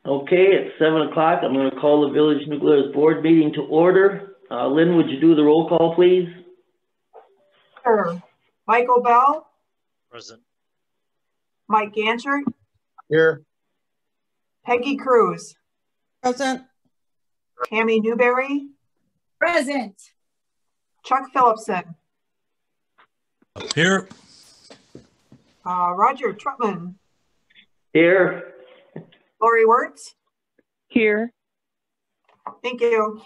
Okay, it's 7 o'clock. I'm going to call the Village New Glarus Board meeting to order. Lynn, would you do the roll call, please? Sure. Michael Bell? Present. Mike Ganchert? Here. Peggy Cruz? Present. Tammy Newberry? Present. Chuck Phillipson? Here. Roger Trutman? Here. Lori Wirtz? Here. Thank you.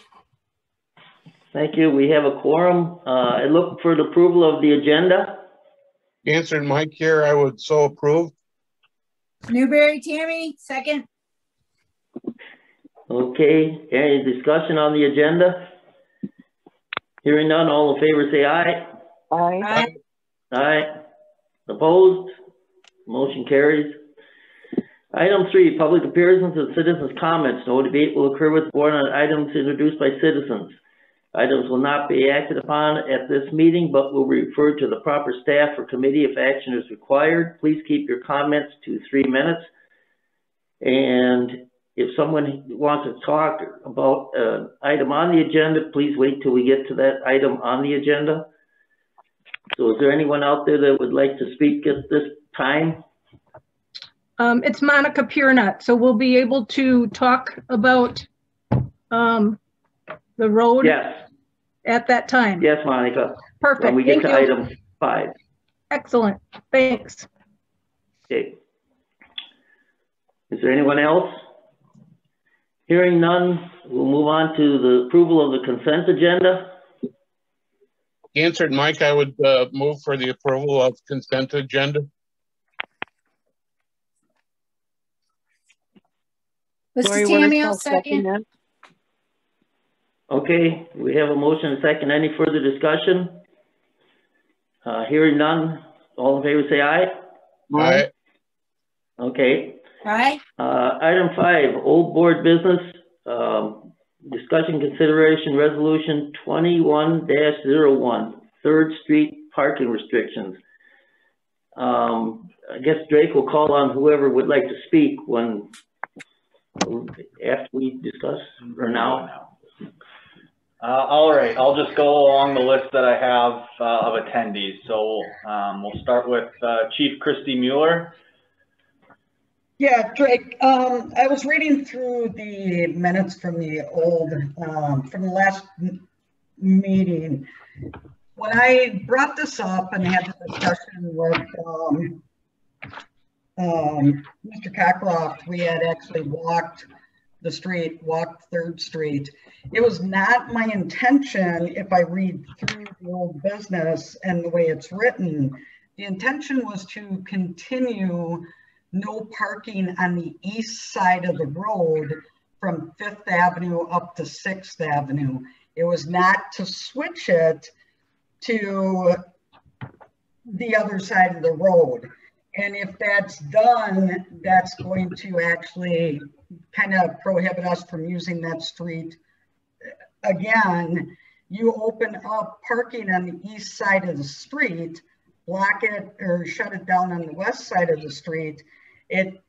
Thank you. We have a quorum. I look for the approval of the agenda. Answered Mike here. I would so approve. Newberry Tammy, second. Okay, any discussion on the agenda? Hearing none, all in favor say aye. Aye. Aye. Aye. Opposed? Motion carries. Item 3, public appearances and citizens' comments. No debate will occur with the board on items introduced by citizens. Items will not be acted upon at this meeting, but will be referred to the proper staff or committee if action is required. Please keep your comments to 3 minutes. And if someone wants to talk about an item on the agenda, please wait till we get to that item on the agenda. So is there anyone out there that would like to speak at this time? It's Monica Piernut, so we'll be able to talk about the road. Yes. At that time. Yes, Monica. Perfect. When we get Thank to you. item 5. Excellent. Thanks. Okay. Is there anyone else? Hearing none, we'll move on to the approval of the consent agenda. Answered Mike, I would move for the approval of consent agenda. This is Tammy, I'll second. Okay, we have a motion and a second. Any further discussion? Hearing none, all in favor say aye. Aye. Okay. Aye. Item 5, old board business, discussion consideration resolution 21-01, 3rd Street parking restrictions. I guess Drake will call on whoever would like to speak after we discuss, or now. All right, I'll just go along the list that I have of attendees. So we'll start with Chief Christy Mueller. Yeah, Drake, I was reading through the minutes from the from the last meeting. When I brought this up and had the discussion with Mr. Cockcroft, we had actually walked 3rd Street. It was not my intention, if I read through the old business and the way it's written, the intention was to continue no parking on the east side of the road from 5th Avenue up to 6th Avenue. It was not to switch it to the other side of the road. And if that's done, that's going to actually kind of prohibit us from using that street. Again, you open up parking on the east side of the street, block it or shut it down on the west side of the street, it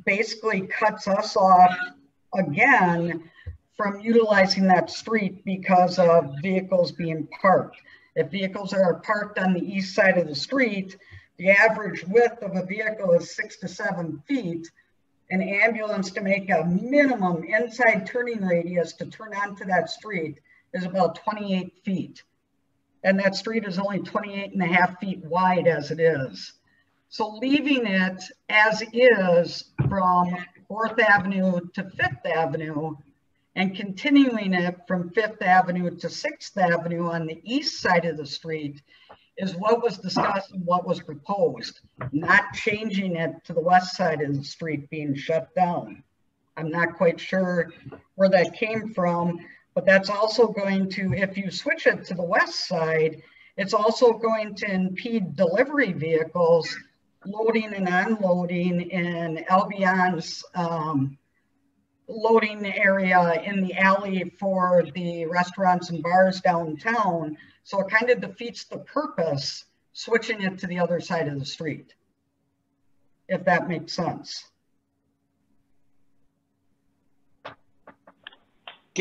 basically cuts us off again from utilizing that street because of vehicles being parked. If vehicles are parked on the east side of the street, the average width of a vehicle is 6 to 7 feet. An ambulance to make a minimum inside turning radius to turn onto that street is about 28 feet. And that street is only 28.5 feet wide as it is. So leaving it as is from 4th Avenue to 5th Avenue and continuing it from 5th Avenue to 6th Avenue on the east side of the street is what was discussed and what was proposed, not changing it to the west side of the street being shut down. I'm not quite sure where that came from, but that's also going to, if you switch it to the west side, it's also going to impede delivery vehicles loading and unloading in Albion's loading area in the alley for the restaurants and bars downtown. So it kind of defeats the purpose, switching it to the other side of the street, if that makes sense.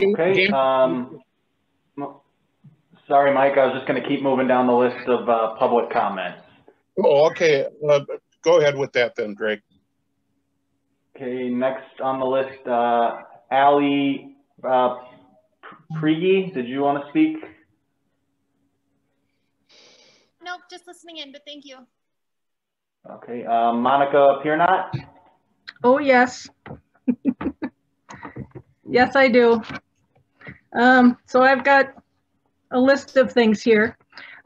Okay, sorry, Mike, I was just gonna keep moving down the list of public comments. Oh, okay. Go ahead with that then, Greg. Okay, next on the list, Ali Priegi, did you want to speak? Nope, just listening in, but thank you. Okay, Monica Piernot? Oh, yes. Yes, I do. So I've got a list of things here.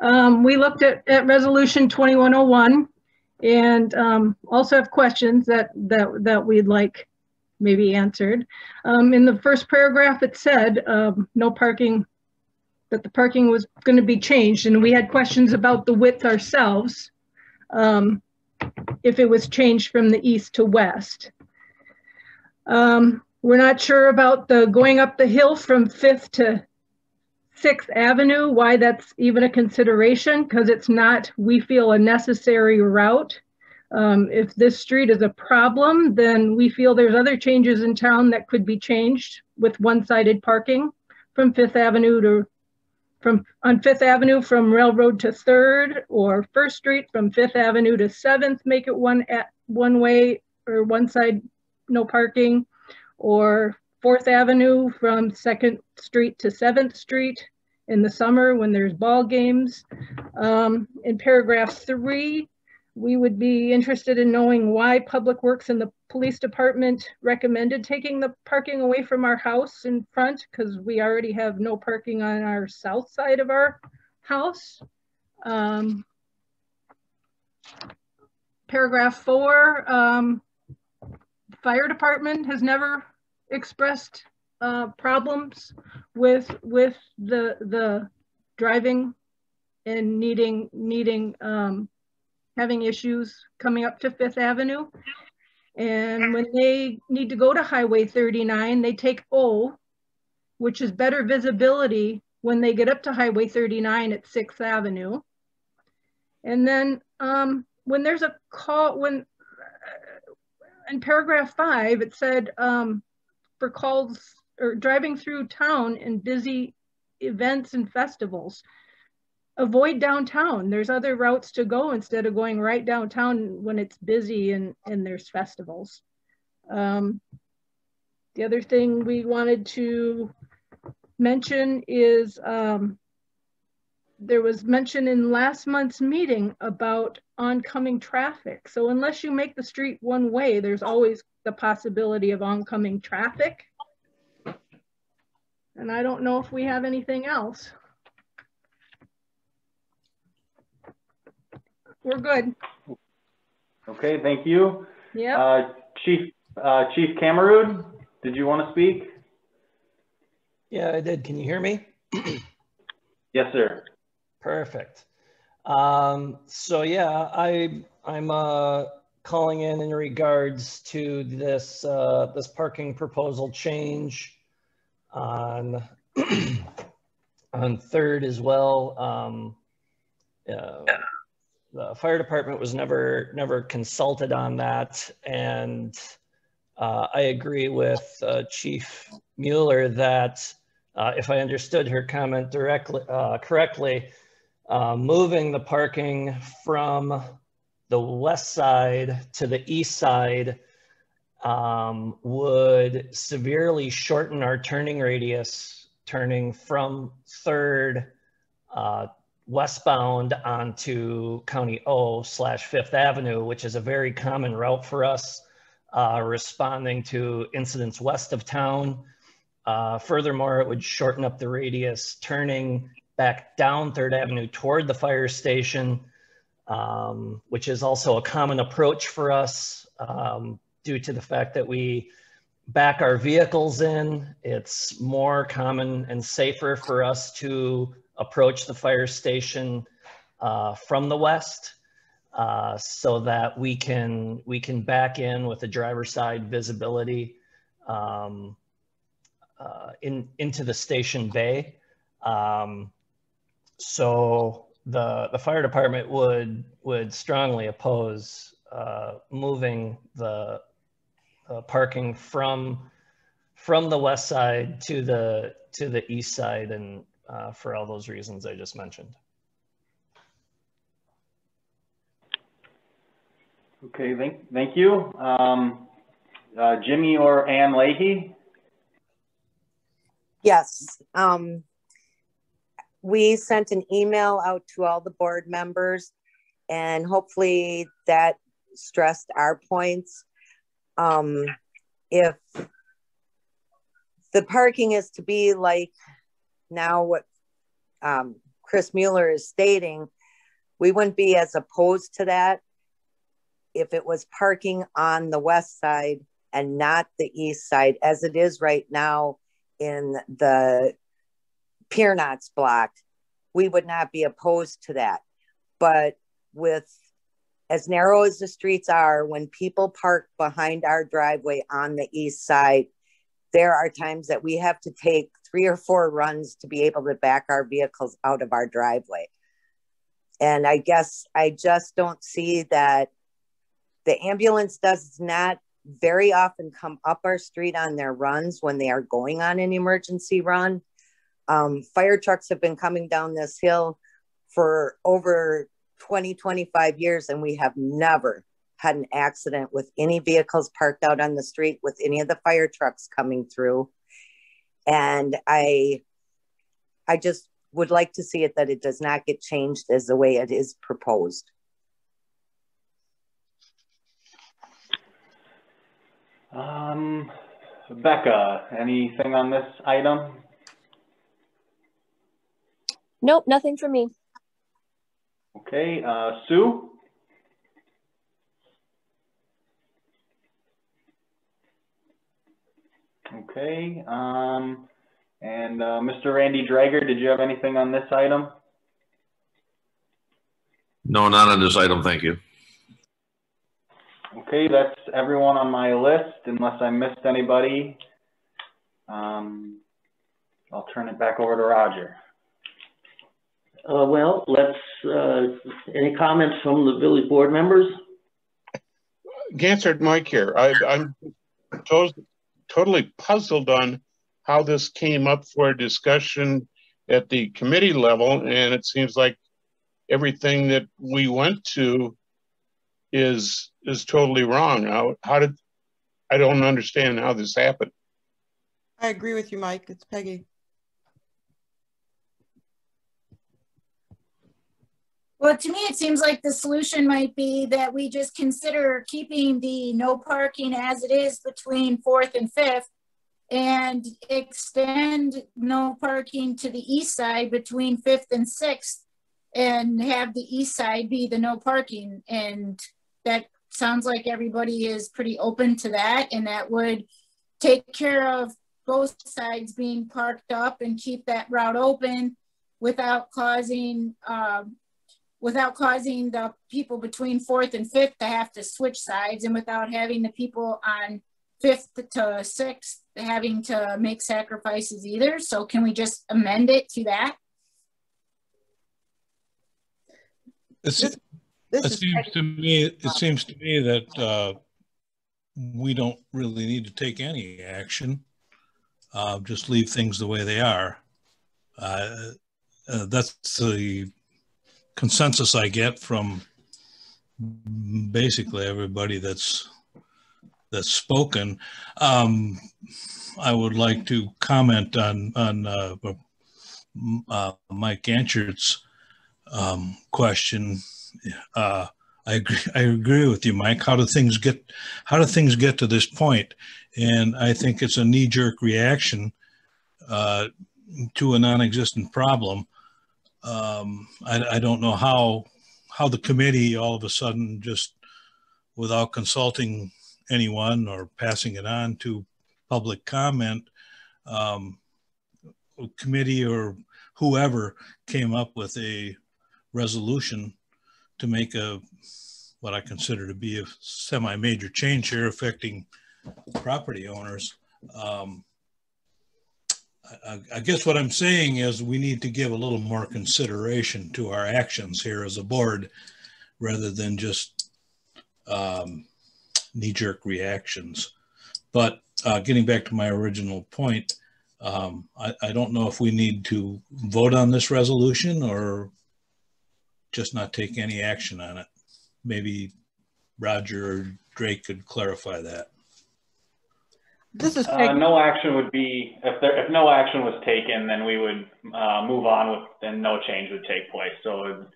We looked at resolution 2101 and also have questions that we'd like maybe answered. In the first paragraph, it said no parking, that the parking was going to be changed, and we had questions about the width ourselves, if it was changed from the east to west. We're not sure about the going up the hill from 5th to 6th Avenue, why that's even a consideration, because it's not, we feel, a necessary route. If this street is a problem, then we feel there's other changes in town that could be changed with one-sided parking from 5th Avenue to, on 5th Avenue from Railroad to 3rd, or 1st Street from 5th Avenue to 7th, make it one way or one side, no parking, or 4th Avenue from 2nd Street to 7th Street in the summer when there's ball games. In paragraph 3, we would be interested in knowing why Public Works and the police department recommended taking the parking away from our house in front, because we already have no parking on our south side of our house. Paragraph 4, fire department has never expressed problems with the driving and needing having issues coming up to 5th Avenue. And when they need to go to Highway 39, they take O, which is better visibility when they get up to Highway 39 at 6th Avenue. And then when there's a call, in paragraph 5, it said for calls or driving through town in busy events and festivals, avoid downtown. There's other routes to go instead of going right downtown when it's busy and there's festivals. The other thing we wanted to mention is there was mention in last month's meeting about oncoming traffic. So unless you make the street one way, there's always the possibility of oncoming traffic. And I don't know if we have anything else. We're good. Okay, thank you. Yeah. Chief Cameroon, did you want to speak? Yeah, I did. Can you hear me? Yes, sir. Perfect. So yeah, I'm calling in regards to this this parking proposal change on on 3rd as well. The fire department was never consulted on that, and I agree with Chief Mueller that if I understood her comment correctly, moving the parking from the west side to the east side would severely shorten our turning radius, turning from 3rd westbound onto County O/5th Avenue, which is a very common route for us, responding to incidents west of town. Furthermore, it would shorten up the radius, turning back down 3rd Avenue toward the fire station, which is also a common approach for us due to the fact that we back our vehicles in. It's more common and safer for us to approach the fire station from the west so that we can back in with the driver's side visibility into the station bay. So the fire department would strongly oppose moving the parking from from the west side to the east side, and for all those reasons I just mentioned. Okay, thank you. Jimmy or Ann Leahy? Yes. We sent an email out to all the board members, and hopefully that stressed our points. If the parking is to be like now what Chris Mueller is stating, we wouldn't be as opposed to that if it was parking on the west side and not the east side, as it is right now in the Pier Knots block. We would not be opposed to that. But with as narrow as the streets are, when people park behind our driveway on the east side, there are times that we have to take 3 or 4 runs to be able to back our vehicles out of our driveway. And I guess I just don't see that the ambulance does not very often come up our street on their runs when they are going on an emergency run. Fire trucks have been coming down this hill for over 20, 25 years, and we have never had an accident with any vehicles parked out on the street with any of the fire trucks coming through. And I just would like to see it that it does not get changed as the way it is proposed. Becca, anything on this item? Nope, nothing for me. Okay, Sue? Okay, and Mr. Randy Drager, did you have anything on this item? No, not on this item, thank you. Okay, that's everyone on my list, unless I missed anybody. I'll turn it back over to Roger. Well, any comments from the village board members? Gansert Mike here. I'm totally puzzled on how this came up for discussion at the committee level, and it seems like everything that we went to is totally wrong. I don't understand how this happened. I agree with you, Mike. It's Peggy. Well, to me, it seems like the solution might be that we just consider keeping the no parking as it is between 4th and 5th and extend no parking to the east side between 5th and 6th and have the east side be the no parking. And that sounds like everybody is pretty open to that, and that would take care of both sides being parked up and keep that route open without causing the people between 4th and 5th to have to switch sides, and without having the people on 5th to 6th having to make sacrifices either. So can we just amend it to that? It seems to me that we don't really need to take any action. Just leave things the way they are. That's the consensus I get from basically everybody that's spoken. I would like to comment on Mike Ganchert's question. I agree with you, Mike. How do things get to this point? And I think it's a knee-jerk reaction to a non-existent problem. I don't know how the committee all of a sudden, just without consulting anyone or passing it on to public comment, committee or whoever came up with a resolution to make what I consider to be a semi-major change here affecting property owners. I guess what I'm saying is we need to give a little more consideration to our actions here as a board rather than just knee-jerk reactions. But getting back to my original point, I don't know if we need to vote on this resolution or just not take any action on it. Maybe Roger or Drake could clarify that. This is no action would be, if no action was taken, then we would move on with, and no change would take place. So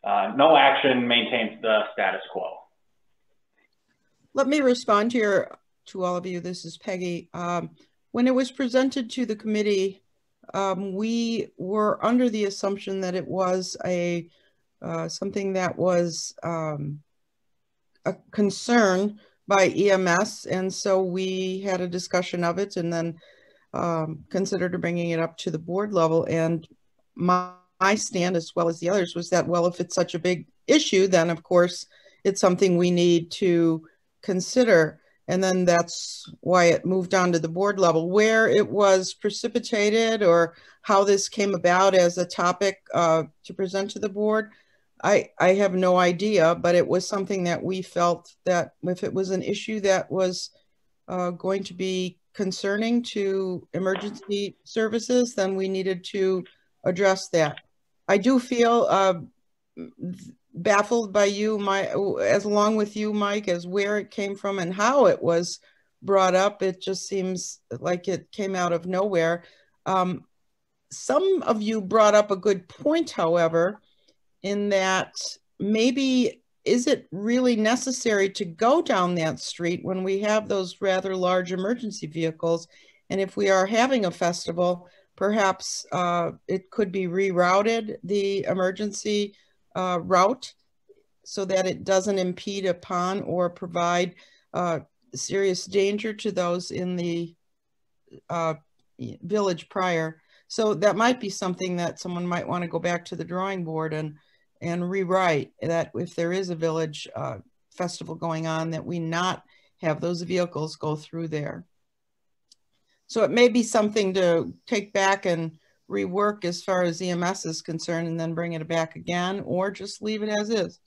no action maintains the status quo. Let me respond here to all of you. This is Peggy. When it was presented to the committee, we were under the assumption that it was a something that was a concern by EMS, and so we had a discussion of it and then considered bringing it up to the board level. And my stand, as well as the others, was that, well, if it's such a big issue, then of course it's something we need to consider. And then that's why it moved on to the board level. Where it was precipitated or how this came about as a topic to present to the board, I have no idea, but it was something that we felt that if it was an issue that was going to be concerning to emergency services, then we needed to address that. I do feel baffled by you, along with you, Mike, as where it came from and how it was brought up. It just seems like it came out of nowhere. Some of you brought up a good point, however, in that maybe is it really necessary to go down that street when we have those rather large emergency vehicles? And if we are having a festival, perhaps it could be rerouted, the emergency route, so that it doesn't impede upon or provide serious danger to those in the village prior. So that might be something that someone might want to go back to the drawing board and rewrite, that if there is a village festival going on, that we not have those vehicles go through there. So it may be something to take back and rework as far as EMS is concerned, and then bring it back again, or just leave it as is.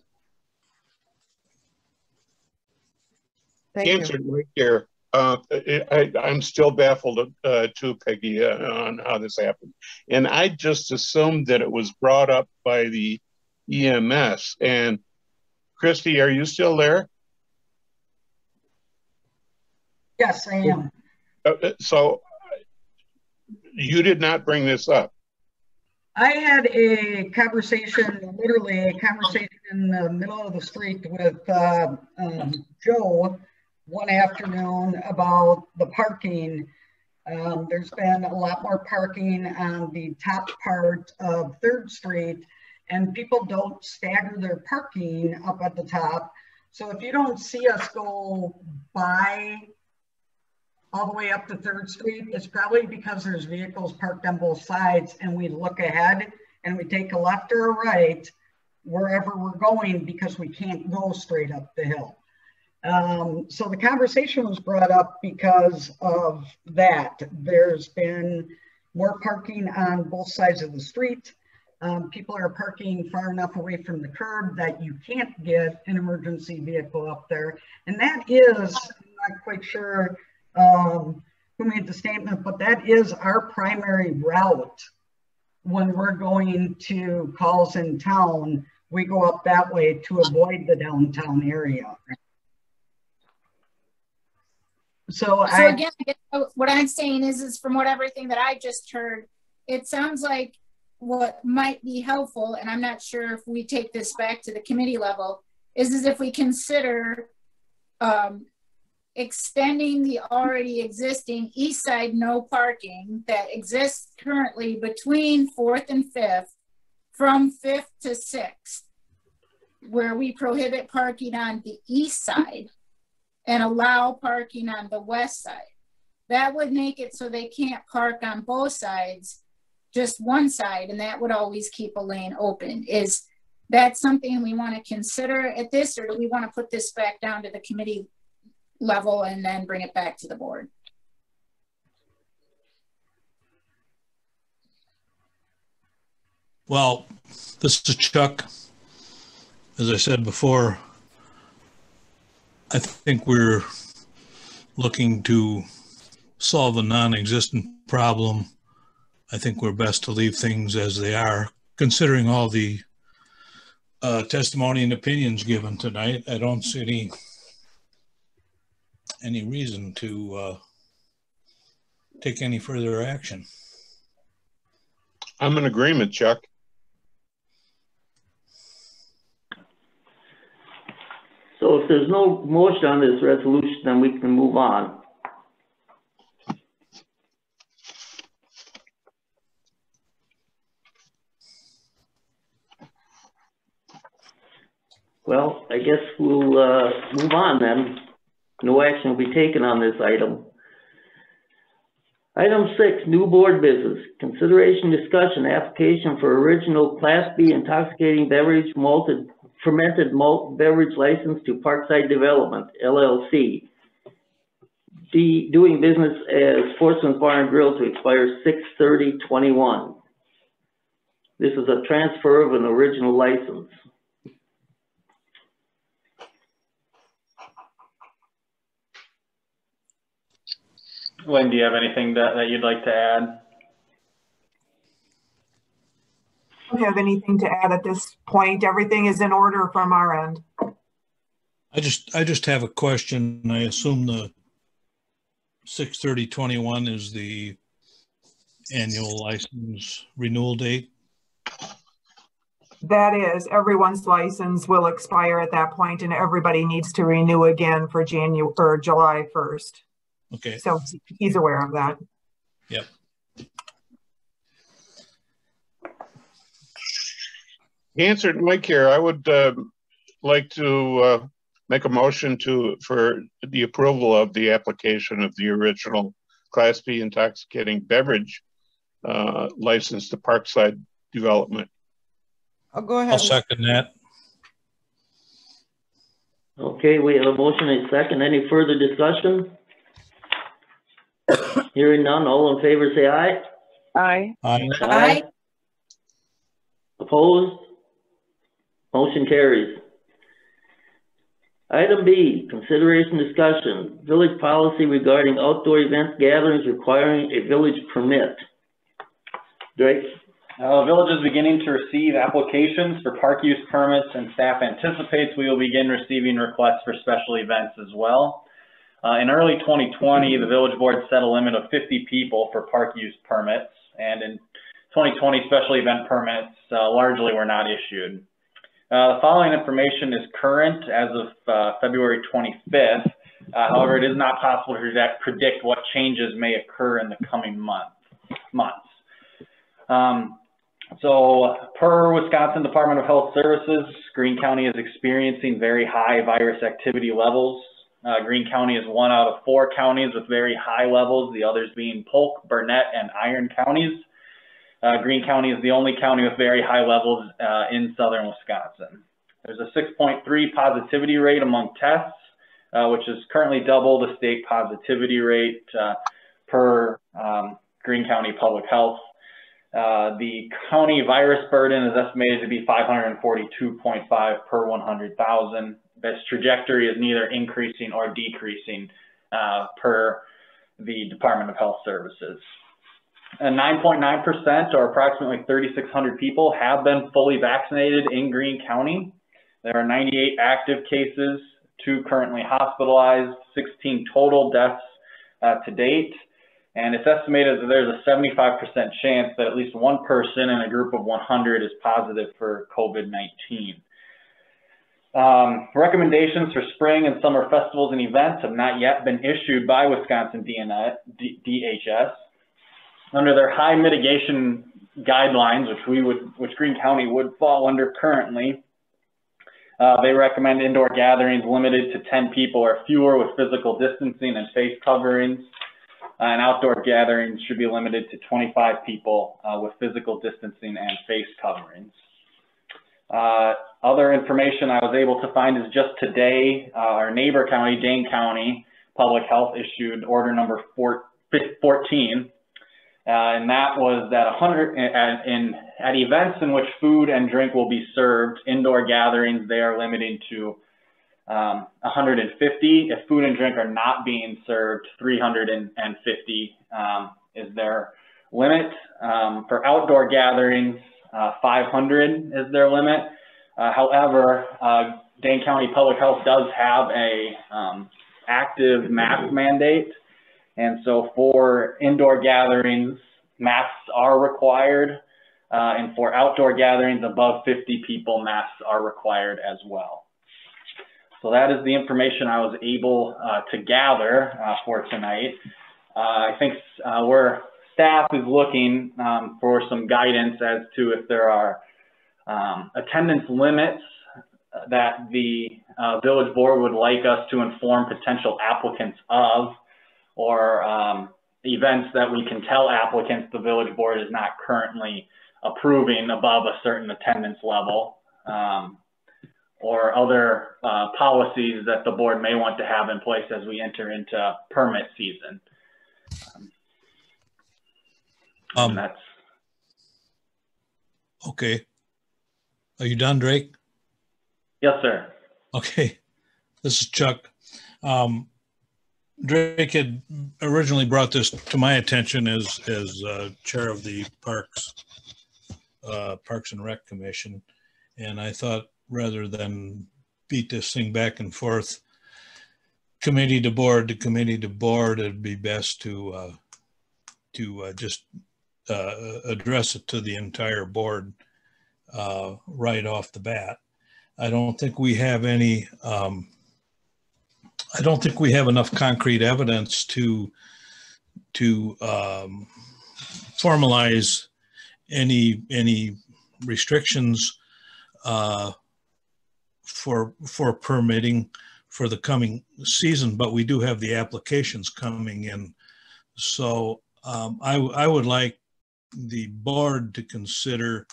Thank you. Answered right here. I'm still baffled too, Peggy, on how this happened. And I just assumed that it was brought up by the EMS. And Christy, are you still there? Yes, I am. So you did not bring this up. I had a conversation, literally a conversation in the middle of the street with Joe one afternoon about the parking. There's been a lot more parking on the top part of 3rd Street, and people don't stagger their parking up at the top. So if you don't see us go by all the way up to 3rd Street, it's probably because there's vehicles parked on both sides, and we look ahead and we take a left or a right wherever we're going, because we can't go straight up the hill. So the conversation was brought up because of that. There's been more parking on both sides of the street. People are parking far enough away from the curb that you can't get an emergency vehicle up there. And that is, I'm not quite sure who made the statement, but that is our primary route. When we're going to calls in town, we go up that way to avoid the downtown area. So again, what I'm saying is from everything that I just heard, it sounds like what might be helpful, and I'm not sure if we take this back to the committee level, is if we consider extending the already existing east side no parking that exists currently between 4th and 5th from 5th to 6th, where we prohibit parking on the east side and allow parking on the west side. That would make it so they can't park on both sides, just one side, and that would always keep a lane open. Is that something we want to consider at this, or do we want to put this back down to the committee level and then bring it back to the board? Well, this is Chuck. As I said before, I think we're looking to solve a non-existent problem, I think we're best to leave things as they are, considering all the testimony and opinions given tonight. I don't see any reason to take any further action. I'm in agreement, Chuck. So if there's no motion on this resolution, then we can move on. Well, I guess we'll move on then. No action will be taken on this item. Item 6, new board business. Consideration, discussion, application for original Class B intoxicating beverage fermented malt beverage license to Parkside Development, LLC. Doing business as Sportsman's Bar and Grill to expire 6/30/21. This is a transfer of an original license. Lynn, do you have anything that you'd like to add? I don't have anything to add at this point. Everything is in order from our end. I just have a question. I assume the 6/30/21 is the annual license renewal date. That is, everyone's license will expire at that point, and everybody needs to renew again for July 1st. Okay. So he's aware of that. Yep. Answered Mike here. I would like to make a motion for the approval of the application of the original Class B intoxicating beverage license to Parkside Development. I'll go ahead. I'll second that. Okay, we have a motion and a second. Any further discussion? Hearing none, all in favor say aye. Aye. Aye. Aye. Opposed? Motion carries. Item B, consideration discussion, village policy regarding outdoor event gatherings requiring a village permit. Drake? The village is beginning to receive applications for park use permits, and staff anticipates we will begin receiving requests for special events as well. In early 2020, the village board set a limit of 50 people for park use permits, and in 2020, special event permits largely were not issued. The following information is current as of February 25th. However, it is not possible to predict what changes may occur in the coming months. So per Wisconsin Department of Health Services, Greene County is experiencing very high virus activity levels. Greene County is 1 out of 4 counties with very high levels, the others being Polk, Burnett, and Iron counties. Greene County is the only county with very high levels in southern Wisconsin. There's a 6.3 positivity rate among tests, which is currently double the state positivity rate per Greene County Public Health. The county virus burden is estimated to be 542.5 per 100,000. This trajectory is neither increasing or decreasing per the Department of Health Services. 9.9% or approximately 3,600 people have been fully vaccinated in Greene County. There are 98 active cases, 2 currently hospitalized, 16 total deaths to date. And it's estimated that there's a 75% chance that at least one person in a group of 100 is positive for COVID-19. Recommendations for spring and summer festivals and events have not yet been issued by Wisconsin DHS. Under their high mitigation guidelines, which Greene County would fall under currently, they recommend indoor gatherings limited to 10 people or fewer with physical distancing and face coverings. And outdoor gatherings should be limited to 25 people with physical distancing and face coverings. Other information I was able to find is just today, our neighbor county, Dane County Public Health issued order number 14. And that was that at events in which food and drink will be served, indoor gatherings, they are limiting to 150. If food and drink are not being served, 350 is their limit. For outdoor gatherings, 500 is their limit. However, Dane County Public Health does have a active mask mandate. And so for indoor gatherings, masks are required. And for outdoor gatherings above 50 people, masks are required as well. So that is the information I was able to gather for tonight. I think where staff is looking for some guidance as to if there are attendance limits that the village board would like us to inform potential applicants of, or events that we can tell applicants the village board is not currently approving above a certain attendance level, or other policies that the board may want to have in place as we enter into permit season. And that's okay. Are you done, Drake? Yes, sir. Okay, this is Chuck. Drake had originally brought this to my attention as chair of the Parks and Rec Commission, and I thought rather than beat this thing back and forth, committee to board to committee to board, it'd be best to just address it to the entire board right off the bat. I don't think we have any. I don't think we have enough concrete evidence to formalize any restrictions for permitting for the coming season, but we do have the applications coming in. So I would like the board to consider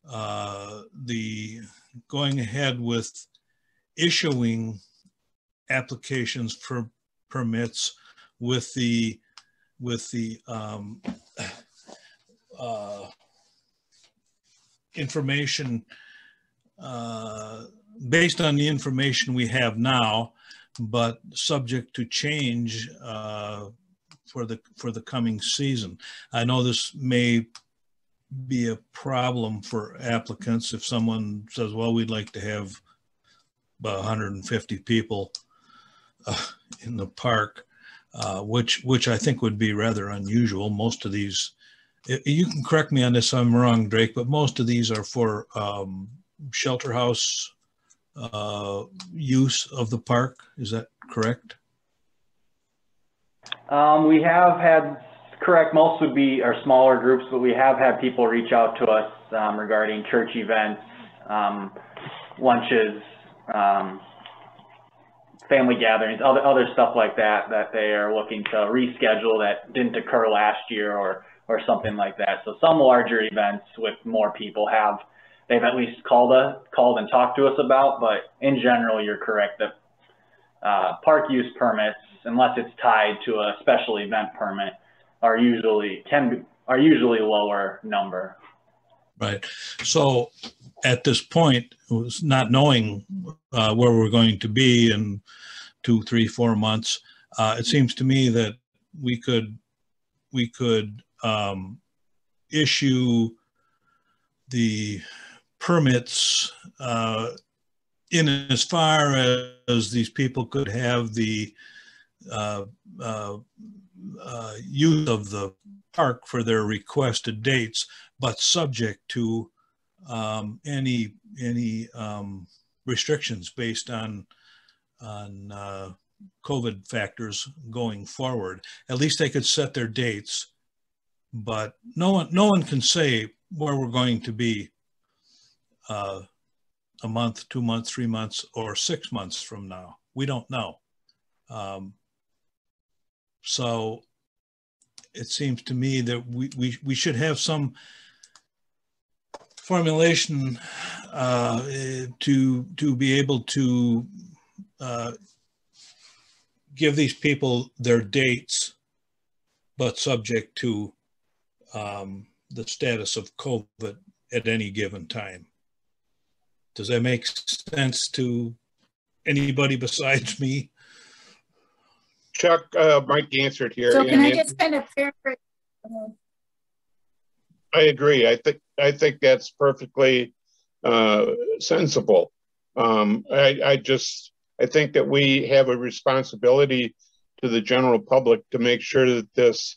the going ahead with issuing applications for permits with the information based on the information we have now, but subject to change for the coming season. I know this may be a problem for applicants if someone says, well, we'd like to have about 150 people in the park, which I think would be rather unusual. Most of these, you can correct me on this if I'm wrong, Drake, but most of these are for shelter house use of the park. Is that correct? We have had, correct, most would be our smaller groups, but we have had people reach out to us regarding church events, lunches, family gatherings, other stuff like that they are looking to reschedule that didn't occur last year or something like that. So some larger events with more people they've at least called and talked to us about, but in general, you're correct that park use permits, unless it's tied to a special event permit, are usually lower number. Right. So at this point, not knowing where we're going to be in 2, 3, 4 months, it seems to me that we could issue the permits in as far as these people could have the use of the park for their requested dates, but subject to any restrictions based on COVID factors going forward. At least they could set their dates, but no one can say where we're going to be a month, 2 months, 3 months, or 6 months from now. We don't know. So it seems to me that we should have some formulation to be able to give these people their dates, but subject to the status of COVID at any given time. Does that make sense to anybody besides me? Chuck, Mike answered here. So can I just kind of paraphrase? I agree. I think that's perfectly sensible. I think that we have a responsibility to the general public to make sure that this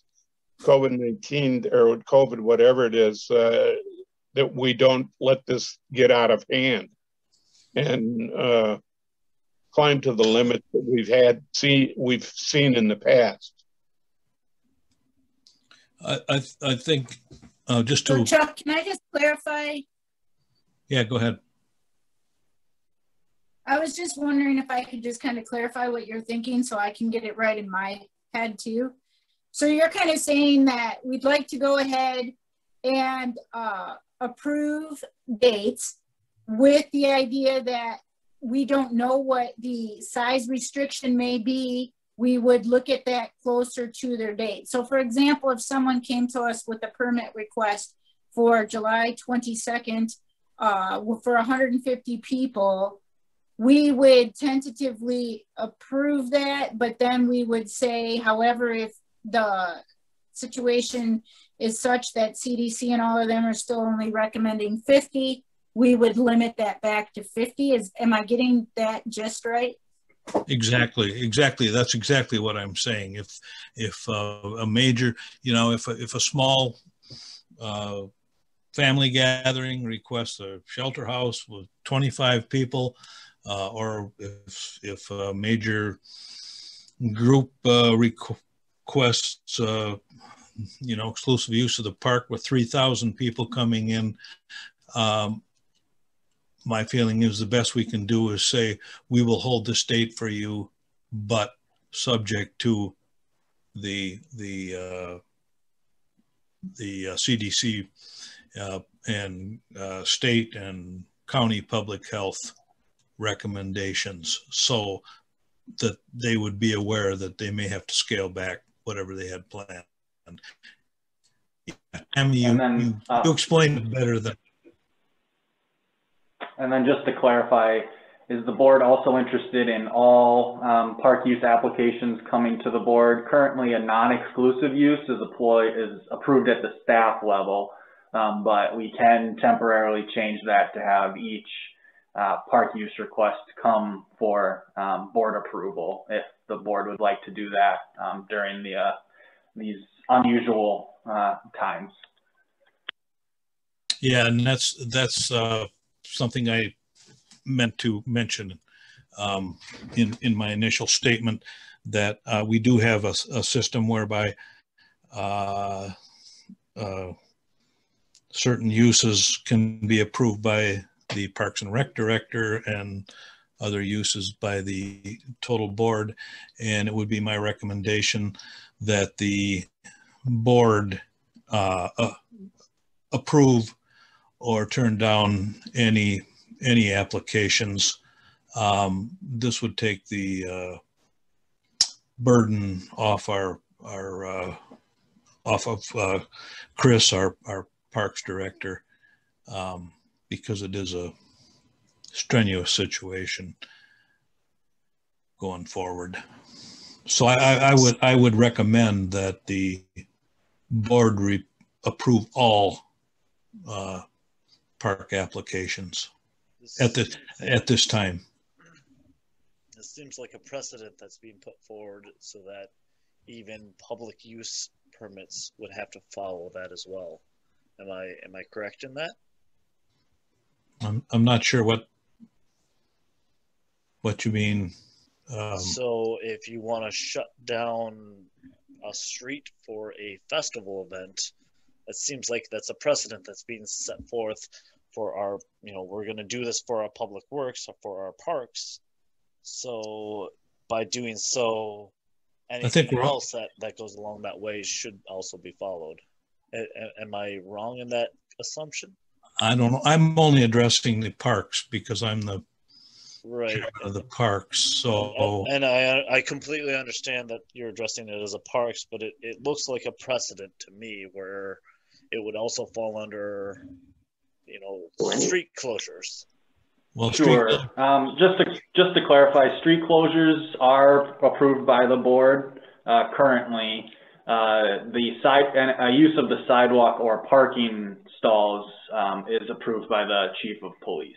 COVID-19 or COVID, whatever it is, that we don't let this get out of hand and climb to the limit that we've seen in the past. I think just to. So Chuck, can I just clarify? Yeah, go ahead. I was just wondering if I could just kind of clarify what you're thinking so I can get it right in my head too. So you're kind of saying that we'd like to go ahead and approve dates with the idea that we don't know what the size restriction may be. We would look at that closer to their date. So for example, if someone came to us with a permit request for July 22nd for 150 people, we would tentatively approve that, but then we would say, however, if the situation is such that CDC and all of them are still only recommending 50, we would limit that back to 50. Am I getting that just right? Exactly. That's exactly what I'm saying. If a major, if a small family gathering requests a shelter house with 25 people, or if a major group requests, exclusive use of the park with 3,000 people coming in, my feeling is the best we can do is say, we will hold this date for you, but subject to the CDC and state and county public health recommendations, so that they would be aware that they may have to scale back whatever they had planned. Tammy, you explained it better than. And then just to clarify, is the board also interested in all park use applications coming to the board? Currently, a non-exclusive use is approved at the staff level, but we can temporarily change that to have each park use request come for board approval if the board would like to do that during these unusual times. Yeah, and that's something I meant to mention in my initial statement, that we do have a system whereby certain uses can be approved by the Parks and Rec director and other uses by the total board. And it would be my recommendation that the board approve or turn down any applications. This would take the burden off of Chris, our Parks director, because it is a strenuous situation going forward. So I would recommend that the board approve all park applications at this time. It seems like a precedent that's being put forward, so that even public use permits would have to follow that as well. Am I correct in that? I'm not sure what you mean. So if you want to shut down a street for a festival event, it seems like that's a precedent that's being set forth for our, we're going to do this for our public works or for our parks. So by doing so, anything else that goes along that way should also be followed. Am I wrong in that assumption? I don't know. I'm only addressing the parks because I'm the right of the parks. So and I completely understand that you're addressing it as a parks, but it looks like a precedent to me where it would also fall under, street closures. Well, Sure. Just to clarify, street closures are approved by the board currently. The use of the sidewalk or parking stalls is approved by the chief of police.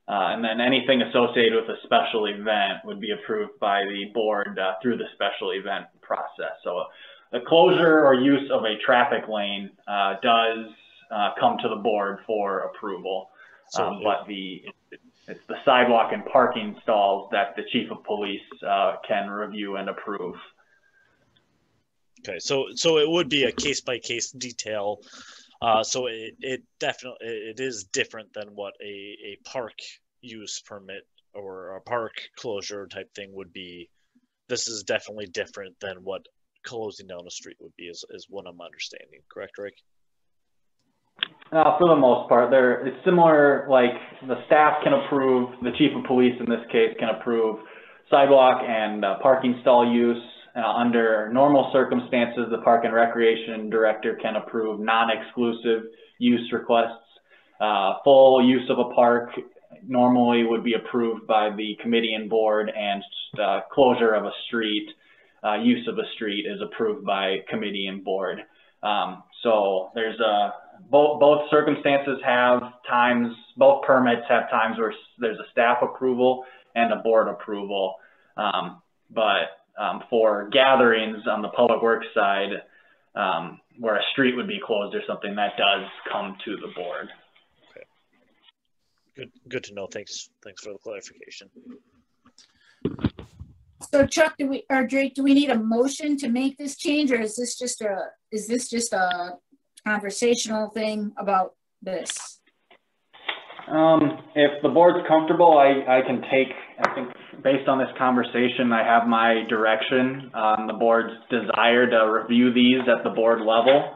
And then anything associated with a special event would be approved by the board through the special event process. So the closure or use of a traffic lane does come to the board for approval. But it's the sidewalk and parking stalls that the chief of police can review and approve. Okay, so it would be a case-by-case detail. So it is different than what a park use permit or a park closure type thing would be. This is definitely different than what closing down a street would be, is what I'm understanding. Correct, Rick? For the most part, it's similar. Like the staff can approve, the chief of police in this case can approve sidewalk and parking stall use. Under normal circumstances, the park and recreation director can approve non-exclusive use requests. Full use of a park normally would be approved by the committee and board, and closure of a street, use of a street is approved by committee and board. So there's both circumstances have times, both permits have times where there's a staff approval and a board approval. For gatherings on the public works side, where a street would be closed or something, that does come to the board. Okay. Good to know. Thanks for the clarification. So Chuck, Drake, do we need a motion to make this change, or is this just a conversational thing about this? If the board's comfortable, I can take, I think based on this conversation, I have my direction on the board's desire to review these at the board level,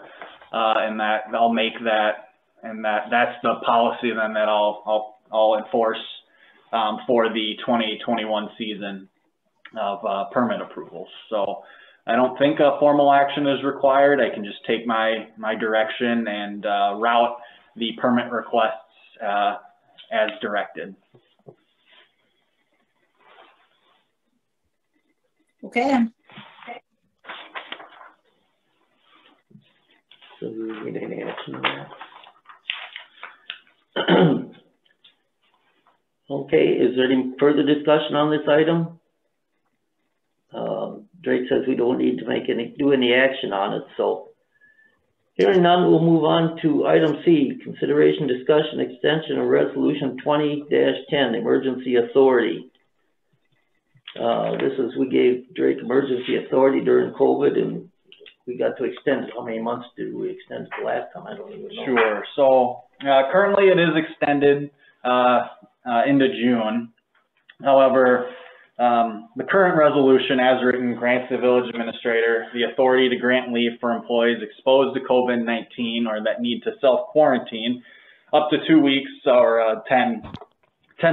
and that I'll make that, and that's the policy then that I'll enforce for the 2021 season of permit approvals. So I don't think a formal action is required. I can just take my direction and route the permit requests as directed. Okay. So do we need any action on that? Okay, is there any further discussion on this item? Drake says we don't need to do any action on it, so hearing none, we'll move on to item C, consideration, discussion, extension of resolution 20-10, emergency authority. We gave Drake emergency authority during COVID, and we got to extend it. How many months did we extend it the last time? I don't even know. Sure. So currently it is extended into June. However, the current resolution as written grants the village administrator the authority to grant leave for employees exposed to COVID-19 or that need to self-quarantine up to 2 weeks or 10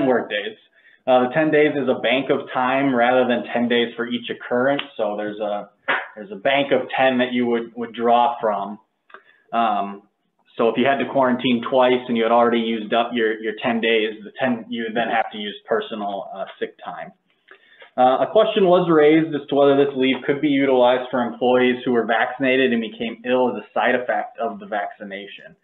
work days. The 10 days is a bank of time rather than 10 days for each occurrence. So there's a bank of 10 that you would draw from. So if you had to quarantine twice and you had already used up your 10 days, you would then have to use personal sick time. A question was raised as to whether this leave could be utilized for employees who were vaccinated and became ill as a side effect of the vaccination.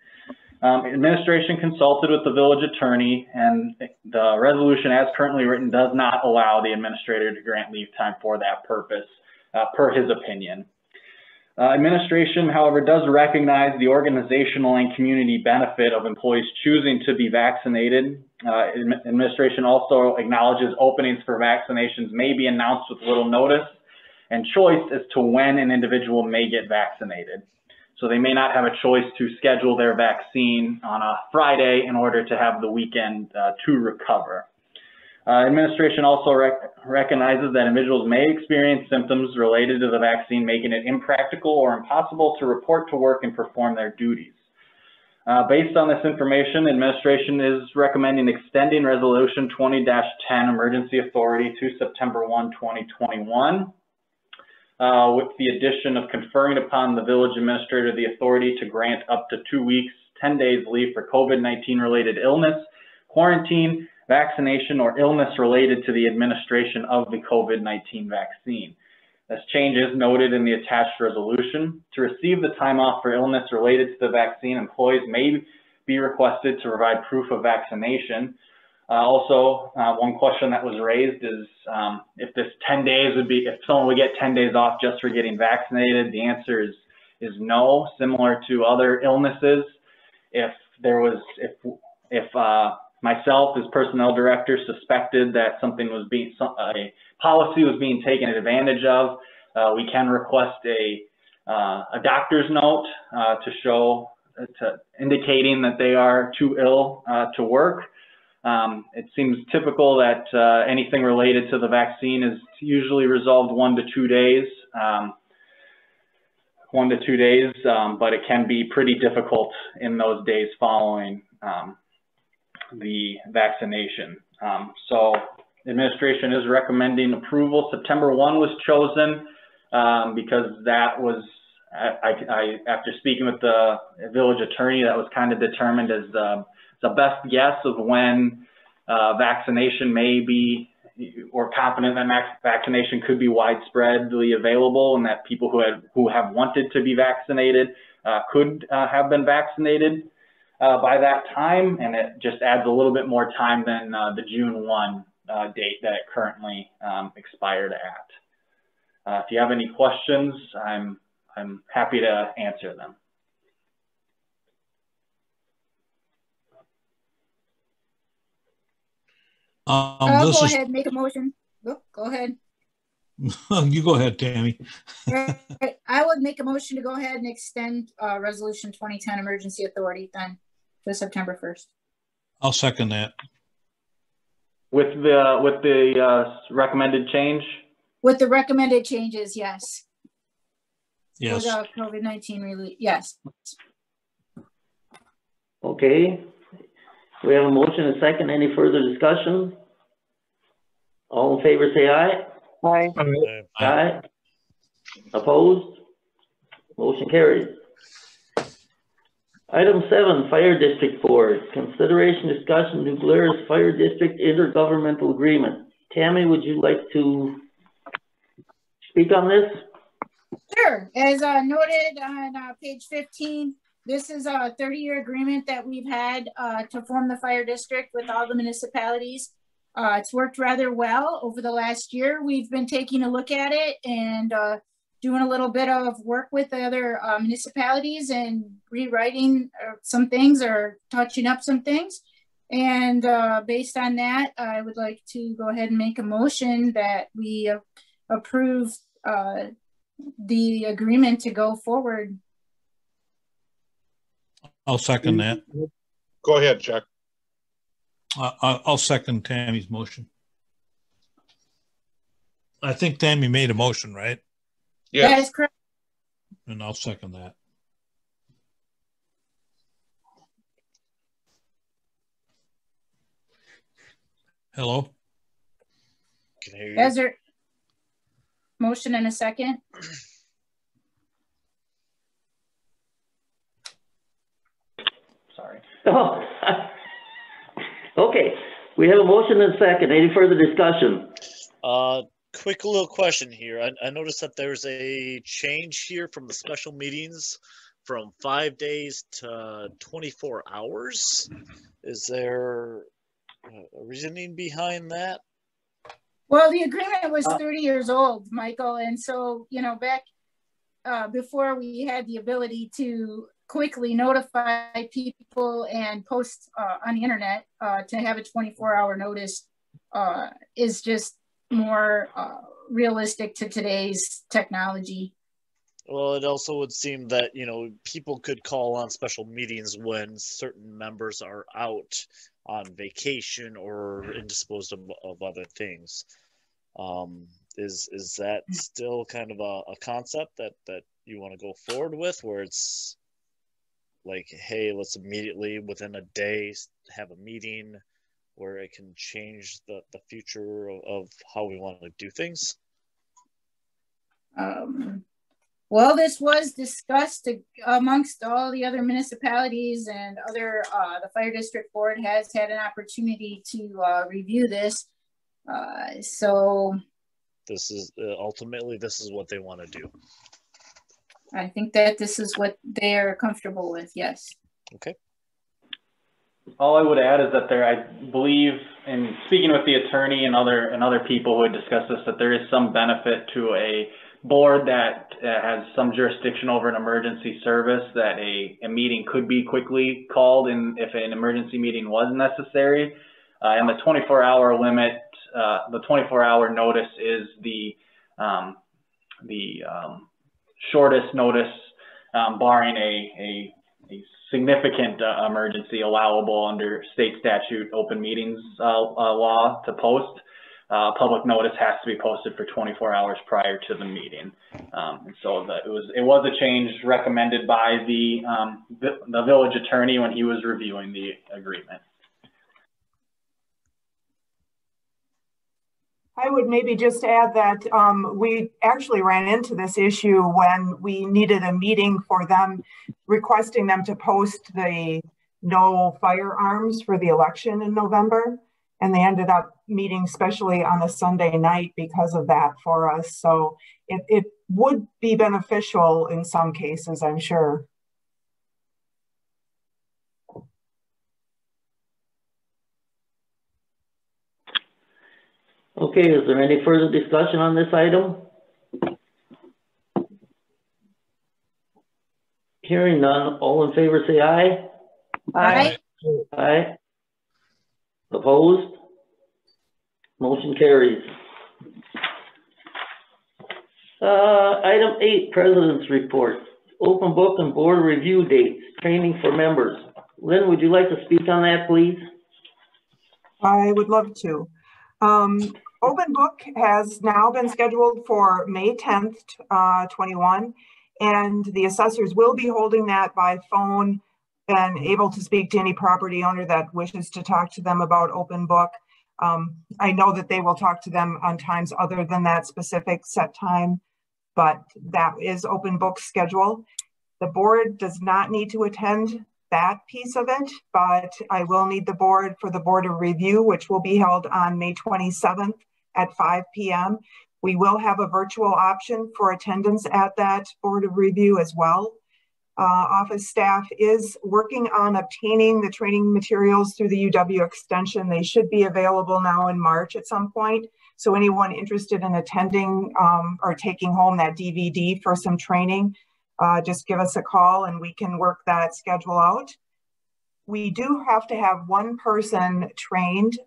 Administration consulted with the village attorney, and the resolution as currently written does not allow the administrator to grant leave time for that purpose, per his opinion. Administration, however, does recognize the organizational and community benefit of employees choosing to be vaccinated. Administration also acknowledges openings for vaccinations may be announced with little notice and choice as to when an individual may get vaccinated. So they may not have a choice to schedule their vaccine on a Friday in order to have the weekend to recover. Administration also recognizes that individuals may experience symptoms related to the vaccine, making it impractical or impossible to report to work and perform their duties. Based on this information, administration is recommending extending resolution 20-10 emergency authority to September 1, 2021, with the addition of conferring upon the village administrator the authority to grant up to 2 weeks, 10 days leave for COVID-19 related illness, quarantine, vaccination, or illness related to the administration of the COVID-19 vaccine. This change is noted in the attached resolution. To receive the time off for illness related to the vaccine, employees may be requested to provide proof of vaccination. Also, one question that was raised is if this 10 days would be, if someone would get 10 days off just for getting vaccinated. The answer is no. Similar to other illnesses, if there was, if myself as personnel director suspected that something was being, a policy was being taken advantage of, we can request a doctor's note to show, indicating that they are too ill to work. It seems typical that anything related to the vaccine is usually resolved 1 to 2 days. 1 to 2 days, but it can be pretty difficult in those days following the vaccination. So the administration is recommending approval. September 1 was chosen because that was, after speaking with the village attorney, that was kind of determined as the best guess of when vaccination may be, or confident that vaccination could be widespreadly available, and that people who have wanted to be vaccinated could have been vaccinated by that time, and it just adds a little bit more time than the June 1 date that it currently expired at. If you have any questions, I'm happy to answer them. I'll go ahead and make a motion. Oh, go ahead. You go ahead, Tammy. Right. I would make a motion to go ahead and extend Resolution 2010 Emergency Authority then to September 1st. I'll second that. With the recommended change? With the recommended changes, yes. Yes. For the COVID-19 relief, yes. Okay. We have a motion and a second. Any further discussion? All in favor say aye. Aye. Aye. Opposed? Motion carries. Item 7, Fire District Board. Consideration, discussion, new Glarus Fire District Intergovernmental Agreement. Tammy, would you like to speak on this? Sure. As noted on page 15, this is a 30-year agreement that we've had to form the fire district with all the municipalities. It's worked rather well over the last year. We've been taking a look at it and doing a little bit of work with the other municipalities and rewriting some things or touching up some things. And based on that, I would like to go ahead and make a motion that we approve the agreement to go forward. I'll second that. Go ahead, Chuck. I'll second Tammy's motion. I think Tammy made a motion, right? Yes. That is correct. And I'll second that. Hello? Can hear you. Is there motion and a second? Sorry. Oh. Okay, we have a motion and a second. Any further discussion? Quick little question here. I noticed that there's a change here from the special meetings from 5 days to 24 hours. Is there a reasoning behind that? Well, the agreement was 30 years old, Michael. And so, you know, back before we had the ability to quickly notify people and post on the internet to have a 24-hour notice is just more realistic to today's technology. Well, it also would seem that, you know, people could call on special meetings when certain members are out on vacation or indisposed of other things. Is that still kind of a concept that you want to go forward with, where it's like, hey, let's immediately within a day have a meeting where it can change the future of how we want to do things? Well, this was discussed amongst all the other municipalities and other, the Fire District Board has had an opportunity to review this. So this is ultimately, this is what they want to do. I think that this is what they're comfortable with, yes. Okay. All I would add is that there, I believe, in speaking with the attorney and other people who had discussed this, that there is some benefit to a board that has some jurisdiction over an emergency service, that a meeting could be quickly called in if an emergency meeting was necessary. And the 24-hour limit, the 24-hour notice is the shortest notice, barring a significant emergency allowable under state statute open meetings law to post. Public notice has to be posted for 24 hours prior to the meeting. And so it was a change recommended by the village attorney when he was reviewing the agreement. I would maybe just add that we actually ran into this issue when we needed a meeting for them, requesting them to post the no firearms for the election in November. And they ended up meeting specially on a Sunday night because of that for us. So it would be beneficial in some cases, I'm sure. Okay, is there any further discussion on this item? Hearing none, all in favor say aye. Aye. Aye. Opposed? Motion carries. Item 8, President's Report. Open book and board review dates, training for members. Lynn, would you like to speak on that, please? I would love to. Open book has now been scheduled for May 10th, 21, and the assessors will be holding that by phone and able to speak to any property owner that wishes to talk to them about open book. I know that they will talk to them on times other than that specific set time, but that is open book schedule. The board does not need to attend that piece of it, but I will need the board for the board of review, which will be held on May 27th at 5 p.m. We will have a virtual option for attendance at that board of review as well. Office staff is working on obtaining the training materials through the UW extension. They should be available now in March at some point. So anyone interested in attending or taking home that DVD for some training, just give us a call and we can work that schedule out. We do have to have one person trained.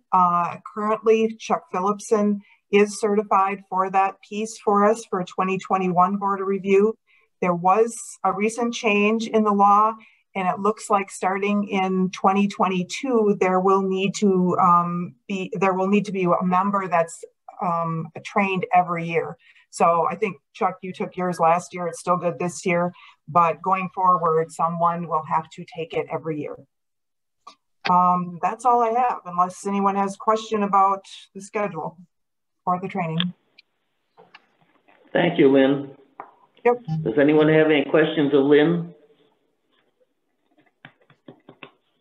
Currently, Chuck Phillipson is certified for that piece for us for 2021 Board of Review. There was a recent change in the law, and it looks like starting in 2022, there will need to be a member that's trained every year. So I think, Chuck, you took yours last year. It's still good this year, but going forward, someone will have to take it every year. That's all I have, unless anyone has a question about the schedule or the training. Thank you, Lynn. Yep. Does anyone have any questions of Lynn?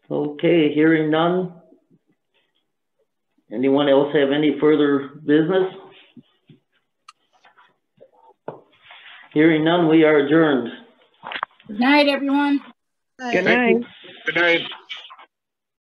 Okay, hearing none. Anyone else have any further business? Hearing none, we are adjourned. Good night, everyone. Good night. Good night.